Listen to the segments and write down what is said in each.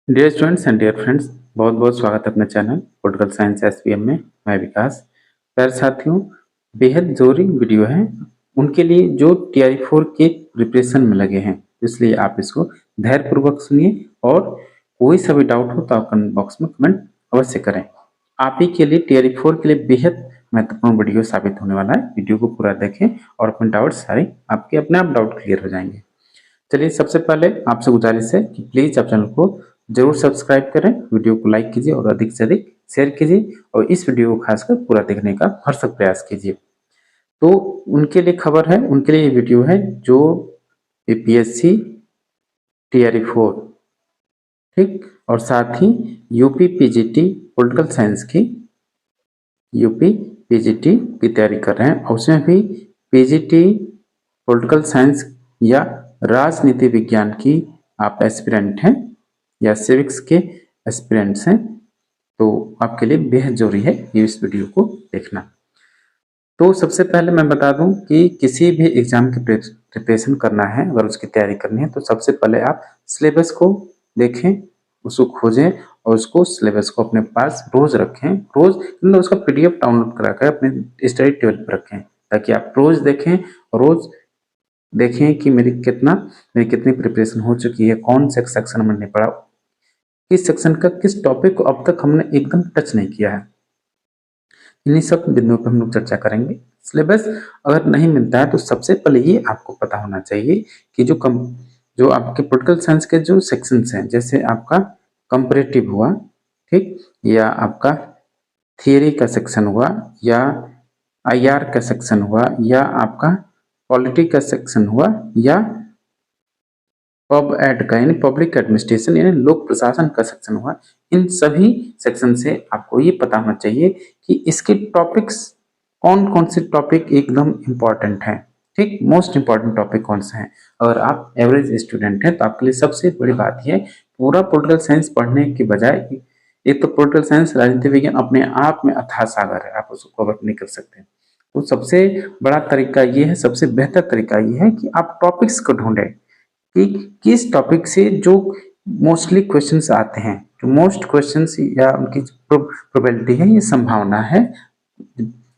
Dear students and dear friends, बहुत बहुत स्वागत है अपने चैनल पॉलिटिकल साइंस एसपीएम में। मैं विकास। प्यारे साथियों, बेहद जरूरी वीडियो है उनके लिए जो टीआरई 4 के प्रिपरेशन में लगे हैं, इसलिए आप इसको धैर्यपूर्वक सुनिए और कोई सा भी डाउट हो तो आप कमेंट बॉक्स में कमेंट अवश्य करें। आप ही के लिए टीआरई 4 के लिए बेहद महत्वपूर्ण वीडियो साबित होने वाला है। वीडियो को पूरा देखें और अपने डाउट सारे आपके अपने आप डाउट क्लियर हो जाएंगे। चलिए, सबसे पहले आपसे गुजारिश है कि प्लीज आप चैनल को जरूर सब्सक्राइब करें, वीडियो को लाइक कीजिए और अधिक से अधिक शेयर कीजिए और इस वीडियो को खासकर पूरा देखने का भरसक प्रयास कीजिए। तो उनके लिए खबर है, उनके लिए ये वीडियो है जो यूपीएससी टीआरई 4, ठीक, और साथ ही यूपी पीजीटी पॉलिटिकल साइंस की यूपी पीजीटी की तैयारी कर रहे हैं और उसमें भी पीजीटी पॉलिटिकल साइंस या राजनीति विज्ञान की आप एस्पिरेंट हैं या सिविक्स के एस्पिरेंट्स हैं, तो आपके लिए बेहद जरूरी है ये इस वीडियो को देखना। तो सबसे पहले मैं बता दूं कि किसी भी एग्जाम की प्रिपरेशन करना है, अगर उसकी तैयारी करनी है तो सबसे पहले आप सिलेबस को देखें, उसको खोजें और उसको सिलेबस को अपने पास रोज रखें। रोज मतलब उसका पीडीएफ डाउनलोड करा कर अपने स्टडी टेबल पर रखें, ताकि आप रोज देखें और रोज देखें कि मेरी कितनी प्रिपरेशन हो चुकी है, कौन से सेक्शन में नहीं पढ़ा, किस सेक्शन का किस टॉपिक को अब तक हमने एकदम टच नहीं किया है। इन्हीं सब बिंदुओं पर हम लोग चर्चा करेंगे। सिलेबस अगर नहीं मिलता है तो सबसे पहले ये आपको पता होना चाहिए कि जो आपके पॉलिटिकल साइंस के जो सेक्शंस हैं, जैसे आपका कंपैरेटिव हुआ, ठीक, या आपका थियरी का सेक्शन हुआ, या आईआर का सेक्शन हुआ, या आपका पॉलिटी का सेक्शन हुआ, या पब एड का यानी पब्लिक एडमिनिस्ट्रेशन यानी लोक प्रशासन का सेक्शन हुआ। इन सभी सेक्शन से आपको ये पता होना चाहिए कि इसके टॉपिक्स कौन कौन से टॉपिक एकदम इम्पोर्टेंट हैं, ठीक, मोस्ट इम्पोर्टेंट टॉपिक कौन से हैं। अगर आप एवरेज स्टूडेंट हैं तो आपके लिए सबसे बड़ी बात यह है, पूरा पॉलिटिकल साइंस पढ़ने के बजाय एक तो पॉलिटिकल साइंस राजनीति विज्ञान अपने आप में अथाह सागर है, आप उसको कवर नहीं कर सकते। तो सबसे बड़ा तरीका ये है, सबसे बेहतर तरीका ये है कि आप टॉपिक्स को ढूंढें कि किस टॉपिक से जो मोस्टली क्वेश्चंस आते हैं, जो मोस्ट क्वेश्चंस या उनकी प्रोबेबिलिटी है, ये संभावना है,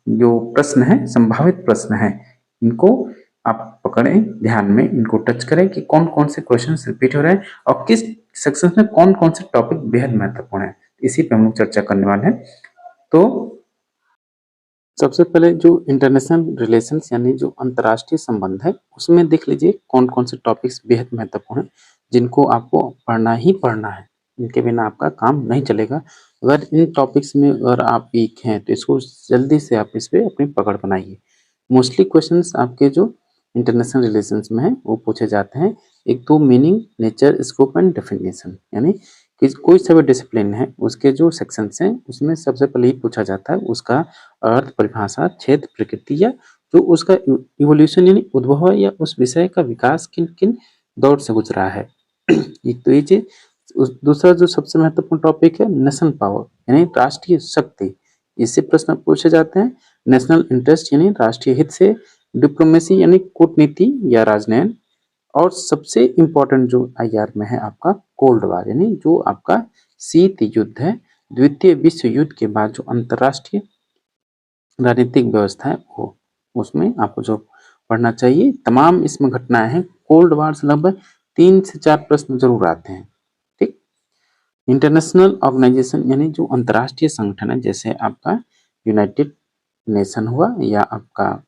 जो प्रश्न है संभावित प्रश्न है, इनको आप पकड़ें, ध्यान में इनको टच करें कि कौन कौन से क्वेश्चन रिपीट हो रहे हैं और किस सेक्शन में कौन कौन से टॉपिक बेहद महत्वपूर्ण है। इसी पे हम लोग चर्चा करने वाले हैं। तो सबसे पहले जो इंटरनेशनल रिलेशंस यानी जो अंतर्राष्ट्रीय संबंध है, उसमें देख लीजिए कौन कौन से टॉपिक्स बेहद महत्वपूर्ण हैं, जिनको आपको पढ़ना ही पढ़ना है, इनके बिना आपका काम नहीं चलेगा। अगर इन टॉपिक्स में अगर आप वीक हैं तो इसको जल्दी से आप इस पर अपनी पकड़ बनाइए। मोस्टली क्वेश्चंस आपके जो इंटरनेशनल रिलेशंस में है वो पूछे जाते हैं। एक तो meaning, nature, scope and definition, यानी कि कोई सा भी डिसिप्लिन है उसके जो सेक्शंस हैं उसमें सबसे पहले ही पूछा जाता है उसका अर्थ, परिभाषा, क्षेत्र, प्रकृति, या जो उसका इवोल्यूशन यानी उद्भव है, या उस विषय का विकास किन किन दौर से गुजरा है। एक तो ये चीज। दूसरा जो सबसे महत्वपूर्ण टॉपिक है नेशनल पावर यानी राष्ट्रीय शक्ति, इससे प्रश्न पूछे जाते हैं। नेशनल इंटरेस्ट यानी राष्ट्रीय हित से। डिप्लोमेसी यानी कूटनीति या राजनयन। और सबसे इम्पोर्टेंट जो आईआर में है आपका कोल्ड वार, यानी जो आपका शीत युद्ध है, द्वितीय विश्व युद्ध के बाद जो अंतरराष्ट्रीय राजनीतिक व्यवस्था है वो, उसमें आपको जो पढ़ना चाहिए। तमाम इसमें घटनाएं हैं। कोल्ड वार से लगभग 3 से 4 प्रश्न जरूर आते हैं, ठीक। इंटरनेशनल ऑर्गेनाइजेशन यानी जो अंतर्राष्ट्रीय संगठन है, जैसे आपका यूनाइटेड नेशन हुआ, या आपका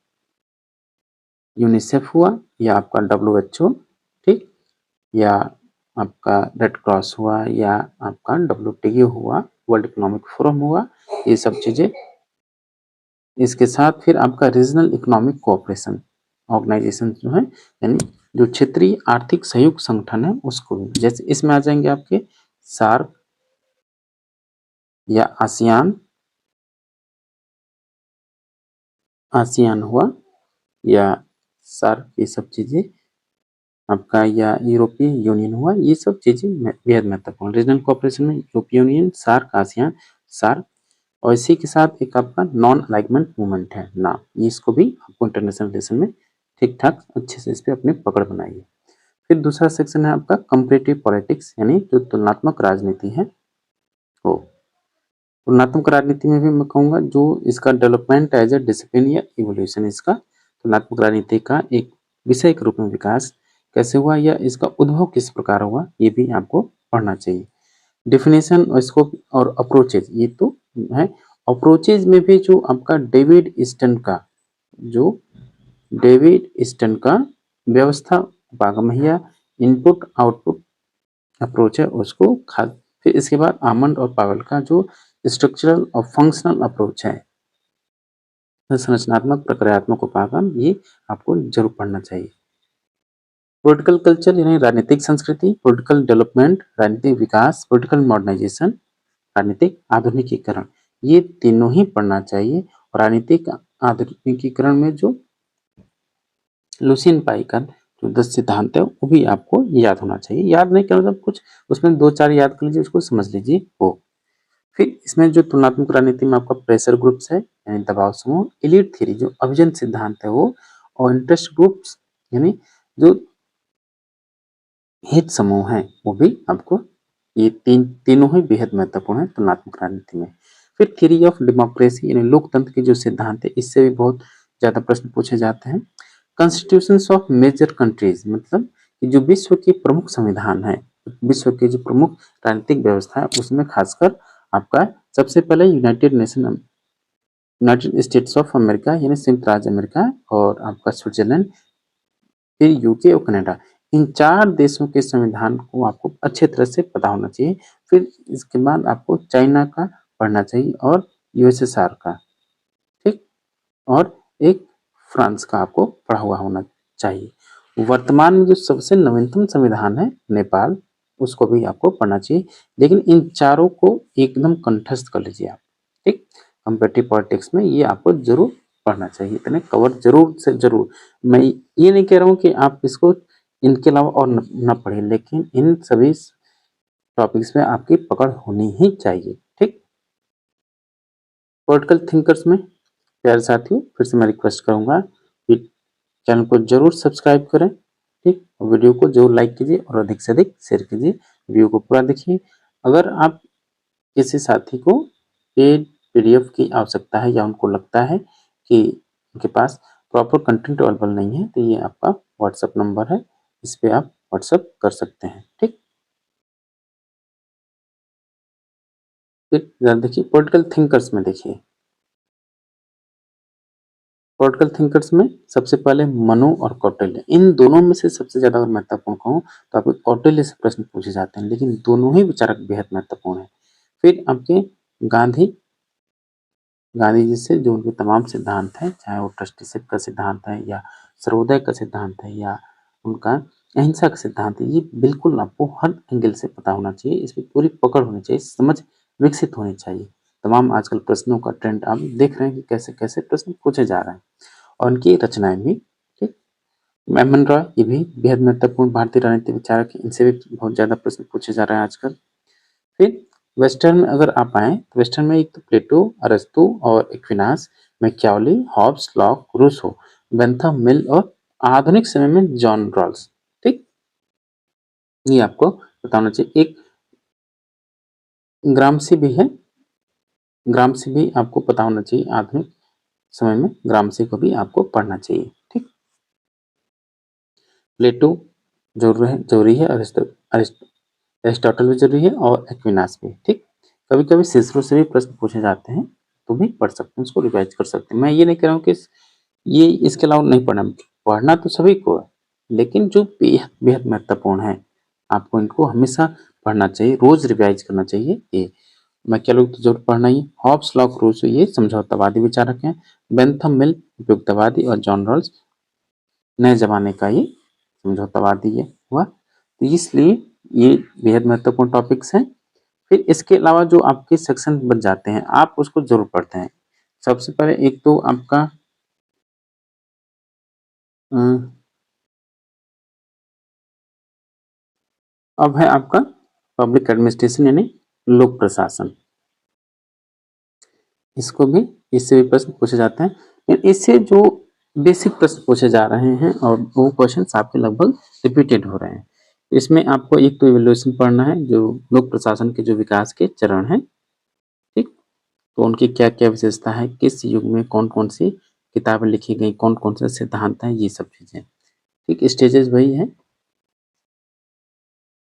यूनिसेफ हुआ, या आपका WHO, ठीक, या आपका रेड क्रॉस हुआ, या आपका WTO हुआ, वर्ल्ड इकोनॉमिक फोरम हुआ, ये सब चीजें। इसके साथ फिर आपका रीजनल इकोनॉमिक कोऑपरेशन ऑर्गेनाइजेशन जो है, यानी जो क्षेत्रीय आर्थिक सहयोग संगठन है उसको भी, जैसे इसमें आ जाएंगे आपके सार्क या आसियान, आसियान हुआ, या सार्क, ये सब चीजें आपका, या यूरोपीय यूनियन हुआ, ये सब चीजें बेहद महत्वपूर्ण। रीजनल कोऑपरेशन में यूरोपीय यूनियन, सार्क, आसियान, सार्क, और इसी के साथ एक आपका नॉन अलाइनमेंट मूवमेंट है ना, इसको भी आपको इंटरनेशनल रिलेशन में ठीक ठाक अच्छे से इस पर अपनी पकड़ बनाइए। फिर दूसरा सेक्शन है आपका कंपैरेटिव पॉलिटिक्स, यानी जो तुलनात्मक राजनीति है वो। तुलनात्मक राजनीति में भी मैं कहूँगा जो इसका डेवलपमेंट एज ए डिसिप्लिन या इवोल्यूशन, इसका तुलनात्मक राजनीति का एक विषय के रूप में विकास कैसे हुआ या इसका उद्भव किस प्रकार हुआ, ये भी आपको पढ़ना चाहिए। डेफिनेशन और स्कोप और अप्रोचेज, ये तो है। अप्रोचेज में भी जो आपका जो डेविड ईस्टन का व्यवस्था उपागम या इनपुट आउटपुट अप्रोच है उसको फिर इसके बाद आमंड और पावेल का जो स्ट्रक्चरल और फंक्शनल अप्रोच है, संरचनात्मक प्रक्रियात्मक उपागम, ये आपको जरूर पढ़ना चाहिए। पॉलिटिकल कल्चर यानी राजनीतिक संस्कृति, पॉलिटिकल डेवलपमेंट राजनीतिक विकास, पॉलिटिकल मॉडर्नाइजेशन राजनीतिक आधुनिकीकरण, ये तीनों ही पढ़ना चाहिए। और राजनीतिक आधुनिकीकरण में जो लुसियन पाई का जो 10 सिद्धांत है वो भी आपको याद होना चाहिए। याद नहीं करना, मतलब कुछ उसमें 2-4 याद कर लीजिए, उसको समझ लीजिए वो। फिर इसमें जो तुलनात्मक राजनीति में आपका प्रेशर ग्रुप्स है यानी दबाव समूह, एलीट थ्योरी जो अभिजन सिद्धांत है वो, और इंटरेस्ट ग्रुप्स यानी जो हित समूह है वो भी आपको, ये तीनों ही बेहद महत्वपूर्ण है तुलनात्मक राजनीति में। फिर थ्योरी ऑफ डेमोक्रेसी यानी लोकतंत्र के जो सिद्धांत है, इससे भी बहुत ज्यादा प्रश्न पूछे जाते हैं। कॉन्स्टिट्यूशंस ऑफ मेजर कंट्रीज, मतलब जो विश्व के प्रमुख संविधान है, विश्व के जो प्रमुख राजनीतिक व्यवस्था है उसमें खासकर आपका सबसे पहले यूनाइटेड स्टेट्स ऑफ अमेरिका यानी संयुक्त राज्य अमेरिका, और आपका स्विट्जरलैंड, फिर यूके और कनाडा, इन 4 देशों के संविधान को आपको अच्छे तरह से पता होना चाहिए। फिर इसके बाद आपको चाइना का पढ़ना चाहिए और यूएसएसआर का, ठीक, और एक फ्रांस का आपको पढ़ा हुआ होना चाहिए। वर्तमान में जो सबसे नवीनतम संविधान है नेपाल, उसको भी आपको पढ़ना चाहिए। लेकिन इन चारों को एकदम कंठस्थ कर लीजिए आप, ठीक। कंपेटिटिव पॉलिटिक्स में ये आपको जरूर पढ़ना चाहिए, इतने कवर जरूर से जरूर। मैं ये नहीं कह रहा हूँ कि आप इसको इनके अलावा और न पढ़ें, लेकिन इन सभी टॉपिक्स में आपकी पकड़ होनी ही चाहिए, ठीक। पॉलिटिकल थिंकर्स में प्यारे साथियों फिर से मैं रिक्वेस्ट करूंगा कि चैनल को जरूर सब्सक्राइब करें, ठीक, और वीडियो को जरूर लाइक कीजिए और अधिक से अधिक शेयर कीजिए। वीडियो को पूरा देखिए। अगर आप किसी साथी को पेड पीडीएफ की आवश्यकता है या उनको लगता है कि उनके पास प्रॉपर कंटेंट अवेलेबल नहीं है, तो ये आपका व्हाट्सएप नंबर है, इस पे आप व्हाट्सएप कर सकते हैं, ठीक। फिर देखिए पॉलिटिकल थिंकर्स में, देखिए पॉलिटिकल थिंकर्स में सबसे पहले मनु और कौटिल्य, इन दोनों में से सबसे ज्यादा अगर महत्वपूर्ण कहूँ तो आपको कौटिल्य से प्रश्न पूछे जाते हैं, लेकिन दोनों ही विचारक बेहद महत्वपूर्ण है। फिर आपके गांधी गांधी जी से जो उनके तमाम सिद्धांत हैं, चाहे वो ट्रस्टीशिप का सिद्धांत है या सर्वोदय का सिद्धांत है या उनका अहिंसा का सिद्धांत है, ये बिल्कुल आपको हर एंगल से पता होना चाहिए, इसमें पूरी पकड़ होनी चाहिए, समझ विकसित होनी चाहिए। तमाम आजकल प्रश्नों का ट्रेंड आप देख रहे हैं कि कैसे कैसे प्रश्न पूछे जा रहे हैं, और उनकी रचनाएं भी, ठीक। एम एन रॉय, ये भी बेहद महत्वपूर्ण भारतीय राजनीतिक विचारक हैं, इनसे भी बहुत ज्यादा प्रश्न पूछे जा रहे हैं आजकल। फिर वेस्टर्न में अगर आप आए तो वेस्टर्न में एक तो प्लेटो, अरस्तु और Aquinas, Machiavelli, Hobbes, Locke, Rousseau, Bentham Mill और आधुनिक समय में जॉन रॉल्स, ठीक, ये आपको बताना चाहिए। एक ग्रामसी भी है, ग्रामसी भी आपको पता होना चाहिए, आधुनिक समय में ग्रामसी को भी आपको पढ़ना चाहिए, ठीक। प्लेटो जरूरी है, एरिस्टोटल भी जरूरी है और एक्विनास भी, ठीक। कभी कभी सिसरो से भी प्रश्न पूछे जाते हैं तो भी पढ़ सकते हैं, उसको रिवाइज कर सकते हैं। मैं ये नहीं कह रहा हूँ कि ये इसके अलावा नहीं पढ़ना, पढ़ना तो सभी को है, लेकिन जो बेहद बेहद महत्वपूर्ण है आपको इनको हमेशा पढ़ना चाहिए, रोज रिवाइज करना चाहिए। ये मैं क्या लोग तो जरूर पढ़ना ही। हॉब्स, लॉक, रूसो ये समझौतावादी विचारक हैं, बेंथम मिल उपयुक्तवादी और जॉन रॉल्स नए जमाने का ये समझौतावादी है हुआ, तो इसलिए ये बेहद महत्वपूर्ण टॉपिक्स हैं। फिर इसके अलावा जो आपके सेक्शन बच जाते हैं आप उसको जरूर पढ़ते हैं। सबसे पहले एक तो आपका अब है आपका पब्लिक एडमिनिस्ट्रेशन यानी लोक प्रशासन, इसको भी इससे भी प्रश्न पूछे जाते हैं। इससे जो बेसिक प्रश्न पूछे जा रहे हैं और वो क्वेश्चन आपके लगभग रिपीटेड हो रहे हैं। इसमें आपको एक तो इवैल्यूएशन पढ़ना है, जो लोक प्रशासन के जो विकास के चरण हैं, ठीक? तो उनकी क्या-क्या विशेषता है, किस युग में कौन-कौन सी किताबें लिखी गई, कौन-कौन से सिद्धांत हैं, ये सब चीज़ें, ठीक? स्टेजेस वही है।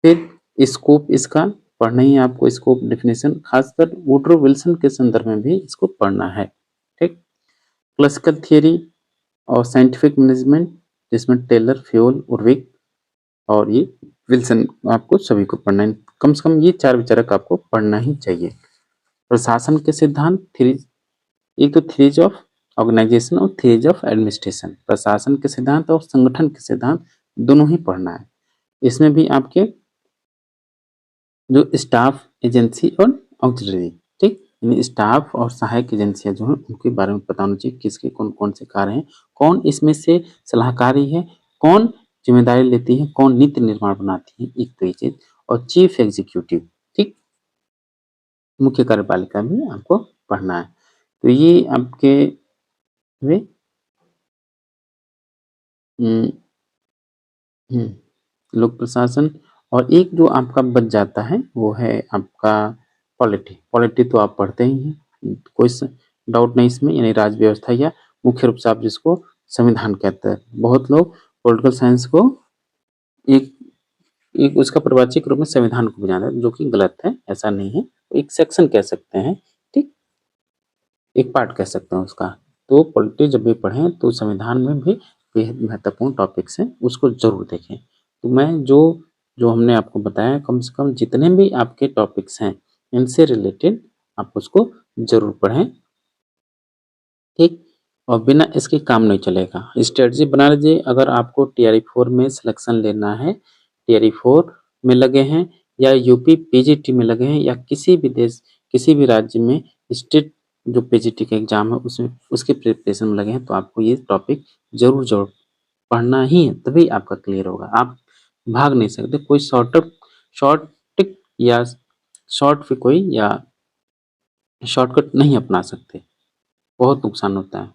फिर स्कोप इसका पढ़ना ही है आपको, स्कोप डेफिनेशन खासकर वुडरो विल्सन के संदर्भ में भी इसको पढ़ना है, ठीक? क्लासिकल थियरी और साइंटिफिक मैनेजमेंट, जिसमें टेलर, फ्योल, उर्विक और ये विल्सन, आपको सभी को पढ़ना है। कम से कम ये 4 विचारक आपको पढ़ना ही चाहिए। प्रशासन के सिद्धांत थ्री, एक तो थ्रीज ऑफ ऑर्गेनाइजेशन और थ्रीज ऑफ एडमिनिस्ट्रेशन, प्रशासन के सिद्धांत और संगठन के सिद्धांत दोनों ही पढ़ना है। इसमें भी आपके जो स्टाफ, एजेंसी और ऑक्सिलरी, ठीक, यानी स्टाफ और सहायक एजेंसियां जो हैं उनके बारे में पता होना चाहिए, किसके कौन कौन से कार्य हैं, कौन इसमें से सलाहकारी है, कौन जिम्मेदारी लेती है, कौन नीति निर्माण बनाती है, एक तो ये चीज। और चीफ एग्जीक्यूटिव, ठीक, मुख्य कार्यपालिका भी आपको पढ़ना है। तो ये आपके वे हम्म, लोक प्रशासन। और एक जो आपका बच जाता है वो है आपका पॉलिटी। पॉलिटी तो आप पढ़ते ही हैं, कोई डाउट नहीं इसमें, यानी राज्य व्यवस्था या मुख्य रूप से आप जिसको संविधान कहते हैं। बहुत लोग पॉलिटिकल साइंस को एक एक उसका प्रवाचिक रूप में संविधान को बुझाना है, जो कि गलत है, ऐसा नहीं है। एक सेक्शन कह सकते हैं, ठीक, एक पार्ट कह सकते हैं उसका। तो पॉलिटी जब भी पढ़ें तो संविधान में भी बेहद महत्वपूर्ण टॉपिक्स हैं, उसको जरूर देखें। तो मैं जो जो हमने आपको बताया, कम से कम जितने भी आपके टॉपिक्स हैं इनसे रिलेटेड आप उसको जरूर पढ़ें, ठीक। और बिना इसके काम नहीं चलेगा। स्ट्रेटजी बना लीजिए। अगर आपको TRE 4 में सिलेक्शन लेना है, TRE 4 में लगे हैं या यूपी PGT में लगे हैं या किसी भी देश, किसी भी राज्य में स्टेट जो PGT का एग्जाम है उसमें उसके प्रिपरेशन में लगे हैं, तो आपको ये टॉपिक जरूर जरूर पढ़ना ही है, तभी आपका क्लियर होगा। आप भाग नहीं सकते। कोई शॉर्ट टिक या शॉर्ट पे कोई या शॉर्टकट नहीं अपना सकते, बहुत नुकसान होता है।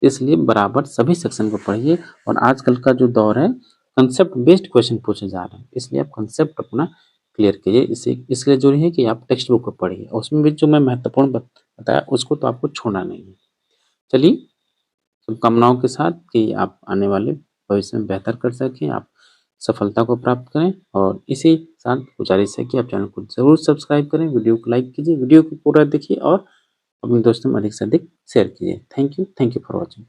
इसलिए बराबर सभी सेक्शन को पढ़िए। और आजकल का जो दौर है, कंसेप्ट बेस्ड क्वेश्चन पूछे जा रहे हैं, इसलिए आप कंसेप्ट अपना क्लियर कीजिए। इसे इसलिए जरूरी है कि आप टेक्स्ट बुक को पढ़िए, उसमें भी जो मैं महत्वपूर्ण बताया उसको तो आपको छोड़ना नहीं है। चलिए, शुभकामनाओं के साथ कि आप आने वाले भविष्य में बेहतर कर सकें, आप सफलता को प्राप्त करें। और इसी साथ गुजारिश है कि आप चैनल को जरूर सब्सक्राइब करें, वीडियो को लाइक कीजिए, वीडियो को पूरा देखिए और अपने दोस्तों में अधिक से अधिक शेयर कीजिए। Thank you for watching.